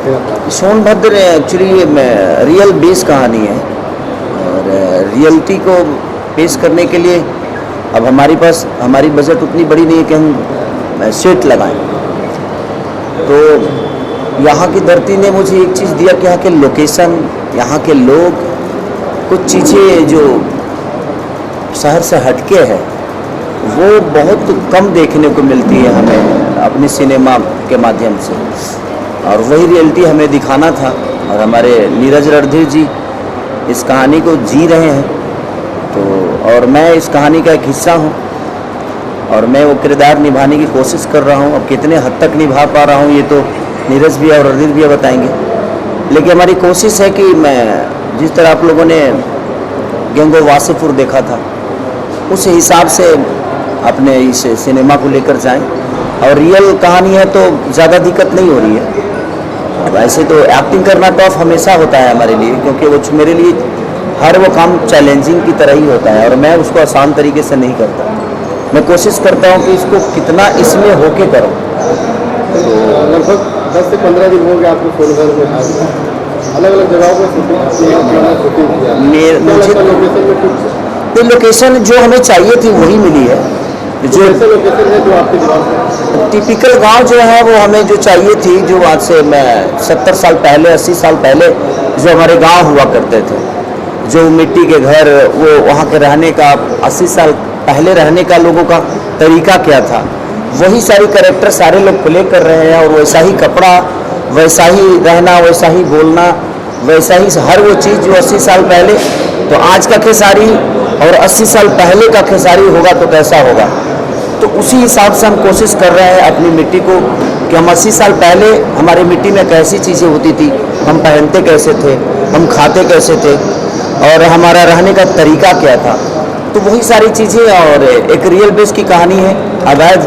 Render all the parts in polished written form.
हैं अपना? Sonbhadra actually real base कहानी है और रियलिटी को पेश करने के लिए अब हमारी बजट उतनी बड़ी नहीं है कि हम सेट लगाएं। तो यहाँ की धरती ने मुझे एक चीज़ दिया कि यहाँ के लोकेशन, यहाँ के लोग, कुछ चीज़ें जो शहर से हटके है वो बहुत कम देखने को मिलती है हमें अपने सिनेमा के माध्यम से, और वही रियलिटी हमें दिखाना था। और हमारे नीरज रणधीर जी इस कहानी को जी रहे हैं, तो और मैं इस कहानी का एक हिस्सा हूँ और मैं वो किरदार निभाने की कोशिश कर रहा हूँ। अब कितने हद तक निभा पा रहा हूँ ये तो नीरज भी और रणधीर भी बताएंगे, लेकिन हमारी कोशिश है कि मैं जिस तरह आप लोगों ने गैंगो वासेपुर देखा था उस हिसाब से अपने इस सिनेमा को लेकर जाएं। और रियल कहानी है तो ज़्यादा दिक्कत नहीं हो रही है। वैसे तो एक्टिंग करना टफ हमेशा होता है हमारे लिए, क्योंकि वो मेरे लिए हर वो काम चैलेंजिंग की तरह ही होता है और मैं उसको आसान तरीके से नहीं करता। मैं कोशिश करता हूँ कि इसको कितना इसमें होके करूँ। तो लगभग 10 से 15 दिन हो गए आपको सोनभद्र में आए, अलग अलग जगहों पर शूटिंग किया। लोकेशन जो हमें चाहिए थी वही मिली है। जो लोकेशन है जो आपके दिमाग में टिपिकल गांव जो है वो हमें जो चाहिए थी, जो आज से मैं 70 साल पहले 80 साल पहले जो हमारे गांव हुआ करते थे, जो मिट्टी के घर, वो वहाँ के रहने का 80 साल पहले रहने का लोगों का तरीका क्या था, वही सारी कैरेक्टर सारे लोग प्ले कर रहे हैं। और वैसा ही कपड़ा, वैसा ही रहना, वैसा ही बोलना, वैसा ही हर वो चीज़ जो 80 साल पहले, तो आज का खेसारी और 80 साल पहले का खेसारी होगा तो कैसा होगा। तो उसी हिसाब से हम कोशिश कर रहे हैं अपनी मिट्टी को कि हम 80 साल पहले हमारी मिट्टी में कैसी चीज़ें होती थी, हम पहनते कैसे थे, हम खाते कैसे थे और हमारा रहने का तरीका क्या था। तो वही सारी चीज़ें, और एक रियल बेस की कहानी है अवैध,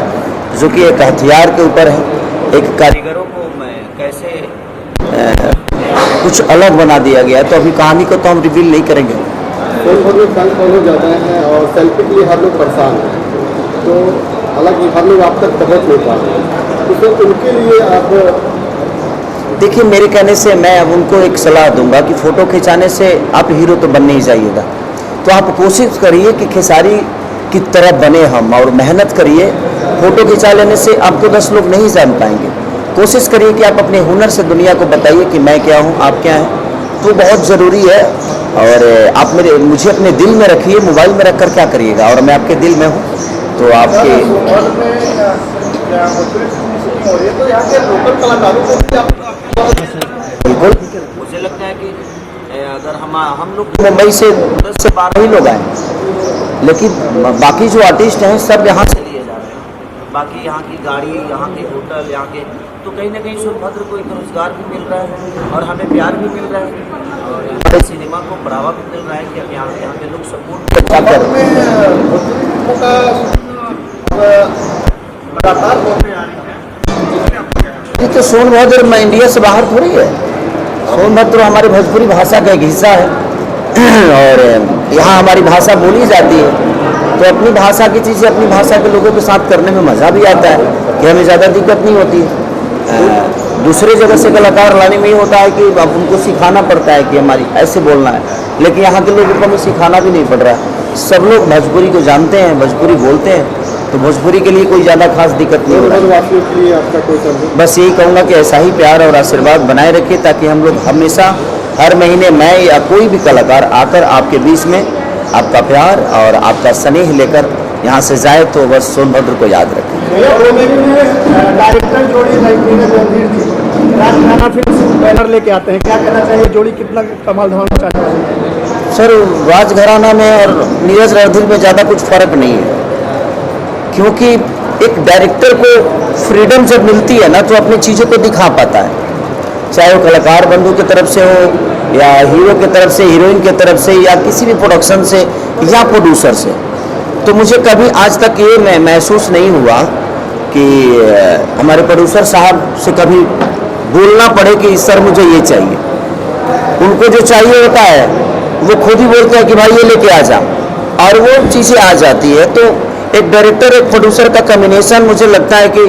जो कि एक हथियार के ऊपर है। एक कारीगरों को मैं कैसे कुछ अलग बना दिया गया। तो अभी कहानी को तो हम रिवील नहीं करेंगे। सोनभद्र में फैन फॉलो ज़्यादा है और सेल्फी के लिए हर लोग परेशान हैं, तो हालांकि हर लोग आप तक पहुँच नहीं पा रहे हैं, तो उनके लिए आप देखिए, मेरे कहने से मैं अब उनको एक सलाह दूंगा कि फ़ोटो खिंचाने से आप हीरो तो बनने ही जाइएगा। तो आप कोशिश करिए कि खेसारी की तरह बने हम, और मेहनत करिए। फ़ोटो खिंचा लेने से आपको 10 लोग नहीं जान पाएंगे। कोशिश करिए कि आप अपने हुनर से दुनिया को बताइए कि मैं क्या हूँ, आप क्या हैं। तो बहुत ज़रूरी है। और आप मुझे अपने दिल में रखिए, मोबाइल में रख कर क्या करिएगा, और मैं आपके दिल में हूँ। तो आपके बिल्कुल, मुझे लगता है कि अगर हम लोग मुंबई से 10 से 12 ही लोग आए, लेकिन बाकी जो आर्टिस्ट हैं सब यहाँ से लिए जा रहे हैं। बाकी यहाँ की गाड़ी, यहाँ के होटल, यहाँ के, तो कहीं ना कहीं सोनभद्र को एक रोजगार भी मिल रहा है और हमें प्यार भी मिल रहा है और हमारे सिनेमा को बढ़ावा भी मिल रहा है कि अब यहाँ के लोग सपोर्ट अच्छा कर रहे हैं। तो सोनभद्र में इंडिया से बाहर थोड़ी है। सोनभद्र हमारी भोजपुरी भाषा का एक हिस्सा है और यहाँ हमारी भाषा बोली जाती है। तो अपनी भाषा की चीज़ें अपनी भाषा के लोगों के साथ करने में मज़ा भी आता है कि हमें ज़्यादा दिक्कत नहीं होती है। दूसरे जगह से कलाकार लाने में ही होता है कि अब उनको सिखाना पड़ता है कि हमारी ऐसे बोलना है, लेकिन यहाँ के लोगों को हमें सिखाना भी नहीं पड़ रहा है। सब लोग भोजपुरी को जानते हैं, भोजपुरी बोलते हैं, तो भोजपुरी के लिए कोई ज़्यादा खास दिक्कत नहीं हो रहा है। बस यही कहूँगा कि ऐसा ही प्यार और आशीर्वाद बनाए रखिए, ताकि हम लोग हमेशा हर महीने मैं या कोई भी कलाकार आकर आपके बीच में आपका प्यार और आपका स्नेह लेकर यहाँ से जाए, तो बस सोनभद्र को याद रखें। डायरेक्टर जोड़ी बैनर लेके आते हैं, क्या कहना चाहिए, जोड़ी कितना कमाल धमाल मचाने वाली है? सर, राजघराना में और नीरज रणधीर में ज़्यादा कुछ फ़र्क नहीं है, क्योंकि एक डायरेक्टर को फ्रीडम जब मिलती है ना तो अपनी चीज़ों को दिखा पाता है, चाहे वो कलाकार बंधु की तरफ से हो या हीरो की तरफ से, हीरोइन की तरफ से, या किसी भी प्रोडक्शन से या प्रोड्यूसर से। तो मुझे कभी आज तक ये महसूस नहीं हुआ कि हमारे प्रोड्यूसर साहब से कभी बोलना पड़े कि सर मुझे ये चाहिए। उनको जो चाहिए होता है वो खुद ही बोलते हैं कि भाई ये लेके आ जा, और वो चीज़ें आ जाती है। तो एक डायरेक्टर एक प्रोड्यूसर का कॉम्बिनेशन मुझे लगता है कि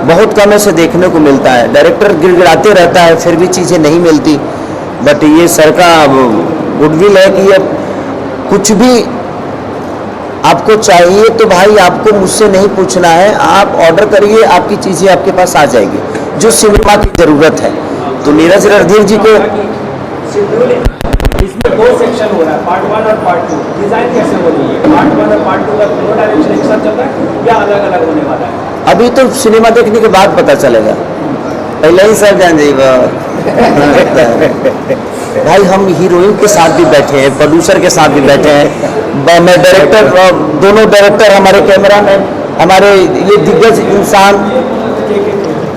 बहुत कम ऐसे देखने को मिलता है। डायरेक्टर गिड़गिड़ाते रहता है फिर भी चीज़ें नहीं मिलती, बट ये सर का गुडविल है कि अब कुछ भी आपको चाहिए तो भाई आपको मुझसे नहीं पूछना है, आप ऑर्डर करिए, आपकी चीज़ें आपके पास आ जाएगी, जो सिनेमा की ज़रूरत है। तो नीरज रणधीर जी को इसमें 2 सेक्शन हो रहा है, पार्ट 1 और पार्ट 2। डिजाइन कैसे हो रही है? पार्ट 1 और पार्ट 2 का दोनों डायरेक्शन एक साथ चल रहा है या अलग अलग होने वाला है? अभी तो सिनेमा देखने के बाद पता चलेगा, पहले ही सब जान जाइएगा। भाई हम हीरोइन के साथ भी बैठे हैं, प्रोड्यूसर के साथ भी बैठे हैं, मैं डायरेक्टर, दोनों डायरेक्टर, हमारे कैमरामैन, हमारे ये दिग्गज इंसान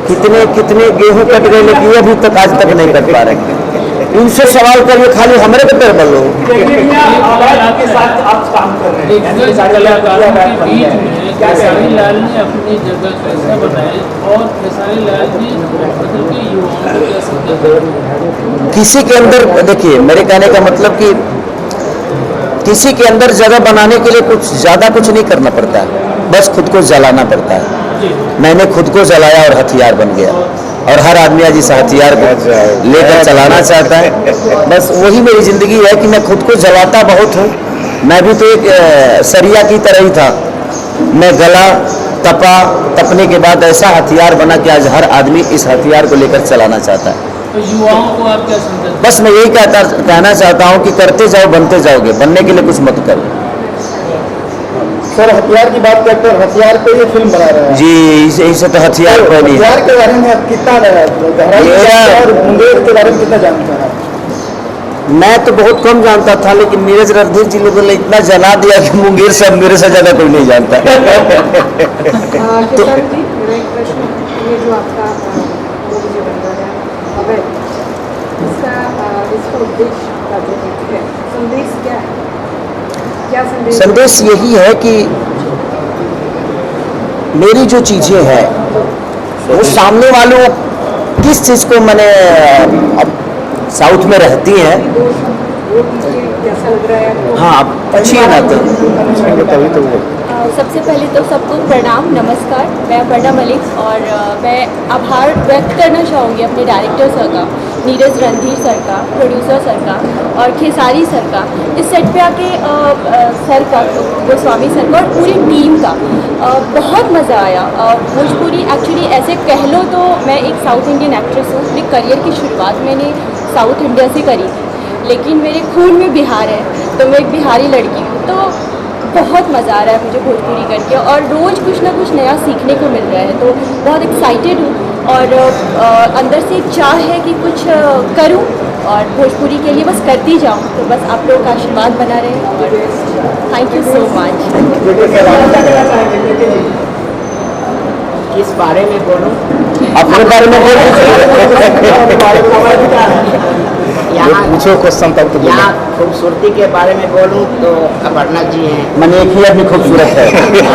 कितने कितने गेहूं कट गए लेकिन अभी तक आज तक नहीं कट पा रहे। इनसे सवाल करिए, खाली हमारे पे पैर बल्लो। के साथ आप काम कर रहे हैं, खेसारी लाल ने अपनी जगह कैसे बनाई और खेसारी लाल जी मतलब कि युवाओं को कैसे किसी के अंदर, देखिए मेरे कहने का मतलब कि किसी के अंदर जगह बनाने के लिए कुछ ज़्यादा कुछ नहीं करना पड़ता है, बस खुद को जलाना पड़ता है। मैंने खुद को जलाया और हथियार बन गया, और हर आदमी आज इस हथियार को लेकर चलाना चाहता है। बस वही मेरी ज़िंदगी है कि मैं खुद को जलाता बहुत हूँ। मैं भी तो एक सरिया की तरह ही था, मैं गला तपा, तपने के बाद ऐसा हथियार बना कि आज हर आदमी इस हथियार को लेकर चलाना चाहता है। तो युवाओं को आप क्या संदेश? बस मैं यही कहना चाहता हूँ कि करते जाओ बनते जाओगे, बनने के लिए कुछ मत करो। सर हथियार की बात करते हैं, हथियार पे ये फिल्म बना रहे हैं जी, इसे तो हथियार पर नहीं है। हथियार के बारे में आप कितना गहराई मेरा- और मुंगेर के बारे में कितना जानते हैं? मैं तो बहुत कम जानता था, लेकिन नीरज रणधीर जी लोगों ने इतना जला दिया कि मुंगेर से अब मेरे से ज़्यादा कोई नहीं जानता। किशन जी, मेरा एक प्रश्न, ये जो आपका वो मुझे बन रहा है अवैध, इसका उद्देश्य का जो है संदेश क्या है? क्या संदेश यही है कि मेरी जो चीज़ें हैं वो सामने वालों किस चीज़ को, मैंने अब साउथ में रहती हैं, वो चीज़ें कैसा लग रहा है आपको? हाँ अच्छी है ना, तो तभी तो सबसे पहले तो सबको प्रणाम, नमस्कार। मैं अपर्णा मलिक और मैं आभार व्यक्त करना चाहूँगी अपने डायरेक्टर सर का, नीरज रणधीर सर का, प्रोड्यूसर सर का और खेसारी सर का, इस सेट पे आके सर का, गोस्वामी सर का और पूरी टीम का बहुत मज़ा आया। भोजपुरी एक्चुअली ऐसे कह लो तो मैं एक साउथ इंडियन एक्ट्रेस हूँ, अपने करियर की शुरुआत मैंने साउथ इंडिया से करी थी, लेकिन मेरे खून में बिहार है, तो मैं एक बिहारी लड़की हूँ। तो बहुत मज़ा आ रहा है मुझे भोजपुरी करके और रोज़ कुछ ना कुछ नया सीखने को मिल रहा है, तो बहुत एक्साइटेड हूँ और अंदर से एक चाह है कि कुछ करूँ और भोजपुरी के लिए बस करती जाऊँ। तो बस आप लोगों का आशीर्वाद बना रहे और थैंक यू सो मच। किस बारे में बोलूं? अपने बारे में यहाँ पूछो क्वेश्चन तब तो यहाँ खूबसूरती के बारे में बोलूं तो अपर्णा जी हैं। मैंने एक ही आदमी खूबसूरत है,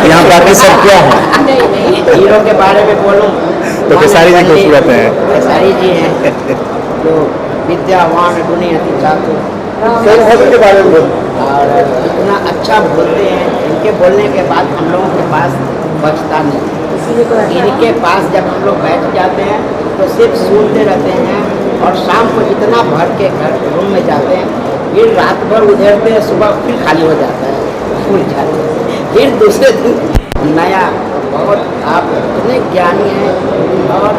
यहाँ बाकी सब क्या है? नहीं नहीं, हीरो के बारे में बोलूं तो खेसारी जी खूबसूरत हैं। खेसारी जी हैं जो विद्यावान गुणी अति चातुर सर के बारे में बोलो। और इतना अच्छा बोलते हैं, इनके बोलने के बाद हम लोगों के पास बचता नहीं। इनके पास जब हम लोग बैठ जाते हैं तो सिर्फ सुनते रहते हैं और शाम को इतना भर के घर रूम में जाते हैं, फिर रात भर उधेरते हैं, सुबह फिर खाली हो जाता है, भूल जाते हैं, फिर दूसरे दिन नया। बहुत आप इतने ज्ञानी हैं और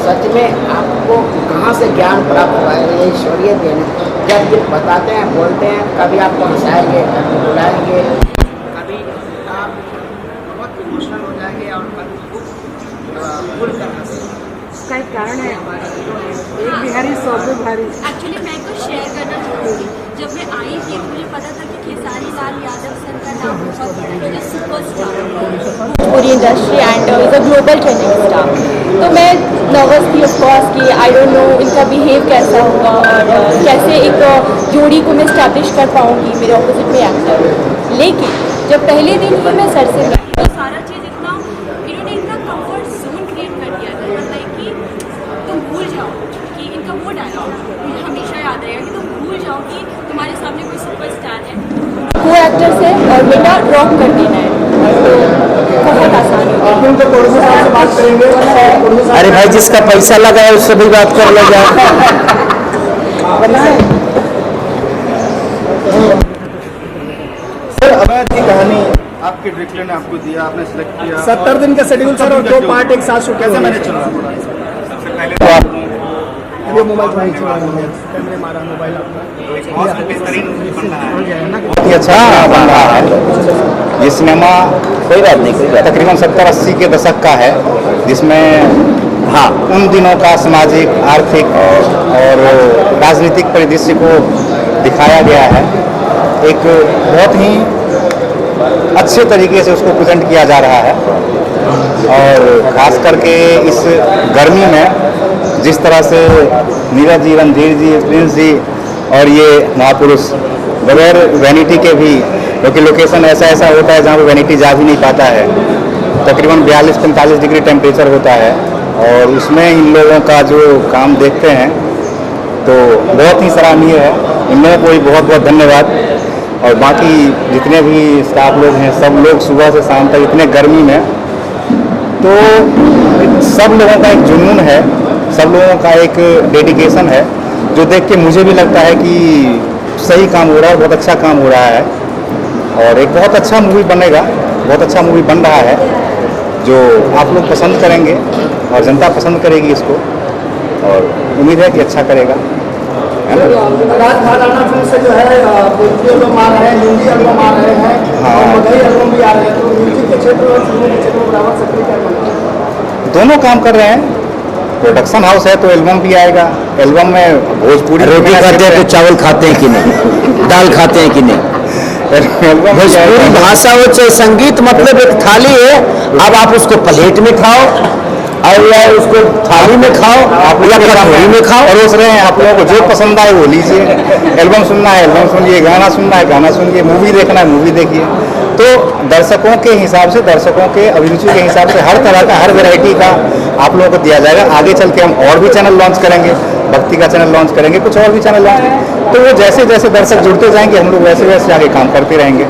सच में आपको कहाँ से ज्ञान प्राप्त हुआ है, ये ईश्वरीय देन है। जब ये बताते हैं, बोलते हैं, कभी आपको हंसाएंगे, कभी बुलाएंगे, कभी आप बहुत इमोशनल हो जाएंगे और कभी भूल कर हंसेंगे। इसका एक कारण है हमारा, एक बिहारी सौ पे भारी। एक्चुअली मैं कुछ शेयर करना चाहूँगी। जब मैं आई थी मुझे पता था कि खेसारी लाल यादव सर का नाम बहुत बड़ा है, is superstar Bhojpuri industry and is a global trending star. तो मैं नर्वस थी ऑफकोर्स कि आई डोंट नो इनका बिहेव कैसा होगा और कैसे एक जोड़ी को मैं इस्टेब्लिश कर पाऊँगी मेरे ऑपोजिट में एक्टर। लेकिन जब पहले दिन ही मैं सर से मिली तो सारा चीज़ इतना इन्होंने इतना कंफर्ट जोन क्रिएट कर दिया था, मतलब कि तुम भूल जाओ कि इनका वो डायलॉग मुझे हमेशा याद रहेगा कि तुम भूल जाओ कि तुम्हारे सामने कोई सुपरस्टार है, को एक्टर्स है और बेटा ड्रॉप कर देना है। तो बहुत आसान हो गया। आप तो प्रोड्यूसर साहब से बात करेंगे। अरे भाई जिसका पैसा लगा है उससे भी बात कर लो जाए। सर अवैध की कहानी आपके डायरेक्टर ने आपको दिया, आपने सिलेक्ट किया 70 दिन का शेड्यूल सर और 2 पार्ट एक साथ शूट कैसे मैंने चला? सबसे पहले ये मोबाइल कैमरे मारा मोबाइल बहुत अच्छा बन रहा है। ये सिनेमा कोई बात नहीं, कोई बात तकरीबन 70-80 के दशक का है, जिसमें हाँ उन दिनों का सामाजिक, आर्थिक और राजनीतिक परिदृश्य को दिखाया गया है। एक बहुत ही अच्छे तरीके से उसको प्रेजेंट किया जा रहा है और ख़ास करके इस गर्मी में जिस तरह से नीरज जी, रणधीर जी, प्रिंस जी और ये महापुरुष बगैर वैनिटी के भी, क्योंकि लोकेशन ऐसा होता है जहाँ पे वैनिटी जा भी नहीं पाता है, तकरीबन 42-45 डिग्री टेम्परेचर होता है और उसमें इन लोगों का जो काम देखते हैं तो बहुत ही सराहनीय है। इन लोगों को भी बहुत बहुत धन्यवाद। और बाकी जितने भी स्टाफ लोग हैं, सब लोग सुबह से शाम तक इतने गर्मी में, तो सब लोगों का एक जुनून है, सब लोगों का एक डेडिकेशन है, जो देख के मुझे भी लगता है कि सही काम हो रहा है, बहुत अच्छा काम हो रहा है और एक बहुत अच्छा मूवी बनेगा, बहुत अच्छा मूवी बन रहा है जो आप लोग पसंद करेंगे और जनता पसंद करेगी इसको और उम्मीद है कि अच्छा करेगा, है ना। राजघराना फिल्म से जो है भोजपुरी एल्बम आ रहे हैं, हिंदी एल्बम आ रहे हैं हाँ। और मगही एल्बम भी आ रहे हैं, तो म्यूजिक के क्षेत्र और फिल्मों के क्षेत्र में बराबर सक्रिय क्या करना है? दोनों काम कर रहे हैं। प्रोडक्शन हाउस है तो एल्बम भी आएगा, एल्बम में भोजपुरी रोटी खाते हैं तो चावल खाते हैं कि नहीं, दाल खाते हैं कि नहीं। एल्बम भोजपुरी भाषा हो चाहे संगीत, मतलब एक थाली है, अब आप उसको प्लेट में खाओ और या उसको थाली में खाओ या कटोरी में खाओ। परोस रहे हैं, आप लोगों को जो पसंद आए वो लीजिए। एल्बम सुनना है एल्बम सुनिए, गाना सुनना है गाना सुनिए, मूवी देखना है मूवी देखिए। तो दर्शकों के हिसाब से, दर्शकों के अभिरुचि के हिसाब से हर तरह का, हर वैरायटी का आप लोगों को दिया जाएगा। आगे चल के हम और भी चैनल लॉन्च करेंगे, भक्ति का चैनल लॉन्च करेंगे, कुछ और भी चैनल लॉन्च, तो वो जैसे जैसे दर्शक जुड़ते जाएंगे हम लोग वैसे वैसे आगे काम करते रहेंगे।